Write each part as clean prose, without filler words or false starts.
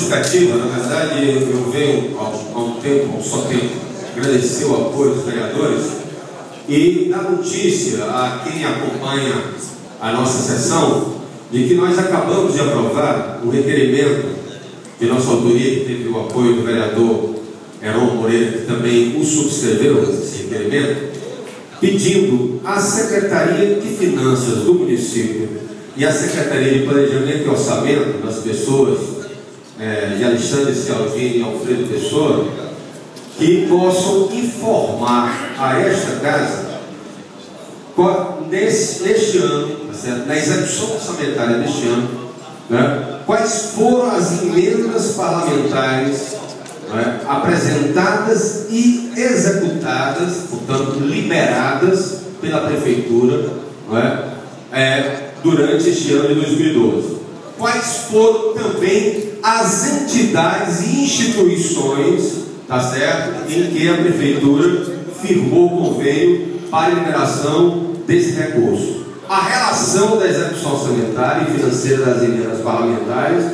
justificativa, na verdade, eu venho há um tempo, só tempo, agradecer o apoio dos vereadores e dar notícia a quem acompanha a nossa sessão de que nós acabamos de aprovar o requerimento de nossa autoria, que teve o apoio do vereador Heron Moreira, que também o subscreveu esse requerimento, pedindo à Secretaria de Finanças do município e à Secretaria de Planejamento e Orçamento das pessoas de Alexandre Cialdini e Alfredo Pessoa, que possam informar a esta casa neste ano, na execução orçamentária deste ano, quais foram as emendas parlamentares apresentadas e executadas, portanto liberadas pela Prefeitura durante este ano de 2012. Quais foram também as entidades e instituições, tá certo, em que a Prefeitura firmou convênio para a liberação desse recurso. A relação da execução orçamentária e financeira das emendas parlamentares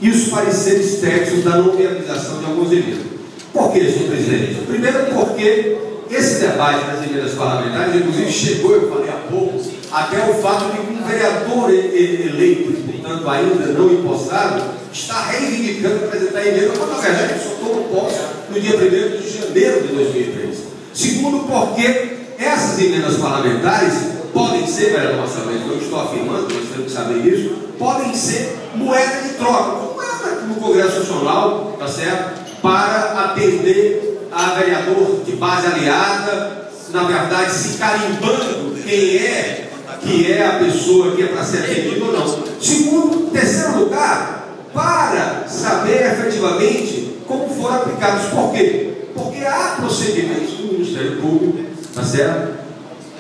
e os pareceres técnicos da não viabilização de alguns emendas. Por que, senhor presidente? Primeiro, porque esse debate das emendas parlamentares, inclusive, chegou, eu falei há pouco, até o fato de que um vereador eleito, portanto, ainda não empossado, está reivindicando apresentar emenda, quando na verdade ele só tomou posse no dia 1º de janeiro de 2013. Segundo, porque essas emendas parlamentares podem ser, vereador Marcelo, eu estou afirmando, nós temos que saber isso, podem ser moeda de troca, moeda no Congresso Nacional, tá certo? Para atender a vereador de base aliada, na verdade, se carimbando quem é, que é a pessoa que é para ser atendida ou não. Segundo, terceiro lugar, para saber efetivamente como foram aplicados. Por quê? Porque há procedimentos do Ministério Público, tá certo?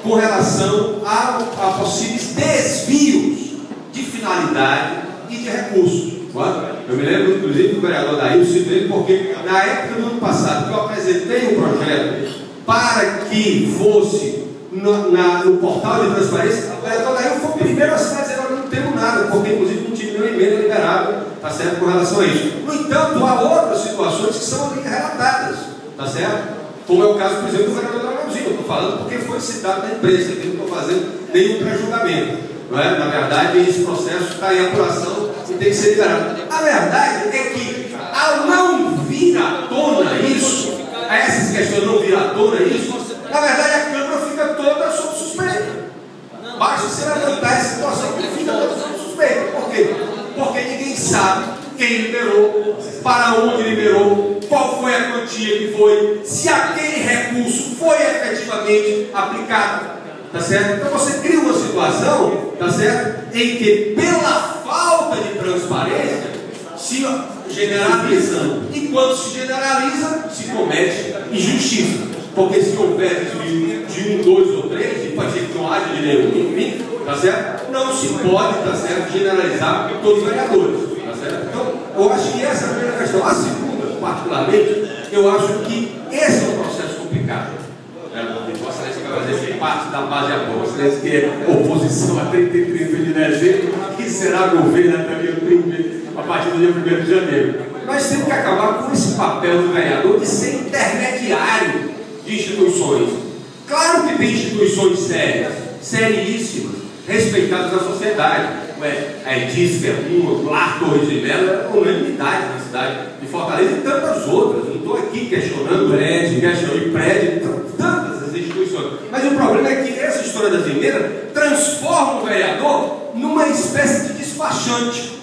Com relação a possíveis desvios de finalidade e de recursos. Eu me lembro, inclusive, do vereador Daí, porque na época do ano passado que eu apresentei um projeto para que fosse no portal de transparência, o vereador Daí foi o primeiro a dizer: eu não tenho nada, porque inclusive não tive nenhuma emenda liberada, tá certo, com relação a isso. No entanto, há outras situações que são ali relatadas, tá certo? Como é o caso, por exemplo, do vereador Leozinho. Eu estou falando porque foi citado na imprensa, eu não estou fazendo nenhum pré-julgamento. Na verdade, esse processo está em apuração e tem que ser liberado. A verdade é que, ao não vir à tona isso, a essas questões não vir à tona isso, na verdade a Câmara fica toda sob suspeita. Basta se levantar essa situação que fica toda sob suspeita. Por quê? Porque ninguém sabe quem liberou, para onde liberou, qual foi a quantia que foi, se aquele recurso foi efetivamente aplicado. Tá certo? Então você cria uma situação, tá certo, em que pela falta de transparência se generaliza, e quando se generaliza se comete injustiça, porque se houver desvio de 1, 2 ou 3, e pode ser que não haja de nenhum, enfim, tá certo? Não se pode, tá certo, generalizar todos os vereadores, tá certo? Então eu acho que essa é a primeira questão. A segunda, particularmente, eu acho que esse é um processo complicado. Vossa Excelência vai fazer parte da base de apoio. Vossa Excelência que é oposição a 30 e 30 de dezembro, que será governo a partir do dia 1º de janeiro. Nós temos que acabar com esse papel do vereador de ser intermediário de instituições. Claro que tem instituições sérias, seríssimas, respeitadas na sociedade. A EDIS, que é uma, Lar Torres de Melo, é uma unanimidade na cidade de Fortaleza e tantas outras. Não estou aqui questionando prédio, tantas as instituições. Mas o problema é que essa história das emendas transforma o vereador numa espécie de despachante,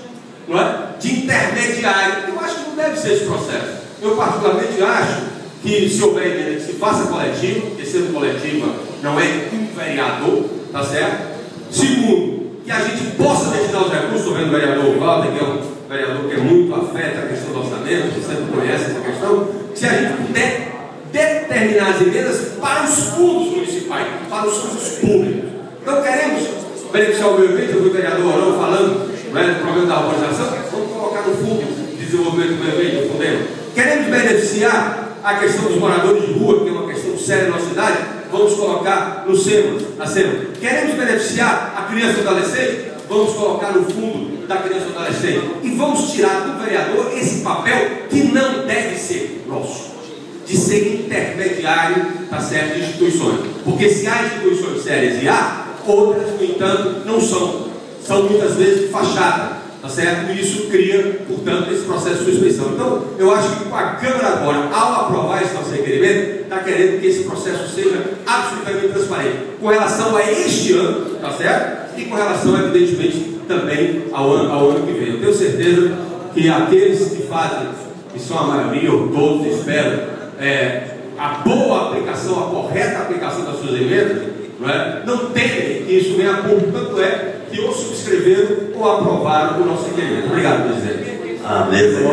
não é? De intermediário. Eu acho que não deve ser esse processo. Eu particularmente acho que se houver emenda, que se faça coletiva, porque sendo coletiva não é um vereador, tá certo? Segundo, que a gente possa destinar os recursos. Estou vendo o vereador Walter, que é um vereador que é muito afeta a questão do orçamento, você sempre conhece essa questão. Se a gente puder determinar as emendas para os fundos municipais, para os fundos públicos. Então queremos beneficiar o meio ambiente. Eu vi o vereador Arão falando do problema da urbanização, vamos colocar no fundo de desenvolvimento do meio ambiente, no Fundema. Queremos beneficiar a questão dos moradores de rua, que é uma questão séria na nossa cidade, vamos colocar no SEMA, na SEMA. Queremos beneficiar a criança e o adolescente, vamos colocar no fundo da criança ou adolescente. E vamos tirar do vereador esse papel que não deve ser nosso, de ser intermediário, tá certo, de instituições. Porque se há instituições sérias e há, outras, no entanto, não são. São muitas vezes de fachada, tá certo? E isso cria, portanto, esse processo de suspeição. Então, eu acho que a Câmara agora, ao aprovar esse nosso requerimento, está querendo que esse processo seja absolutamente transparente com relação a este ano, tá certo? E com relação, evidentemente, também ao ano que vem. Eu tenho certeza que aqueles que fazem, que são a maioria, ou todos, espero, a boa aplicação, a correta aplicação das suas emendas, não temem que isso venha a público, tanto é que ou subscreveram ou aprovaram o nosso requerimento. Obrigado, presidente. Amém.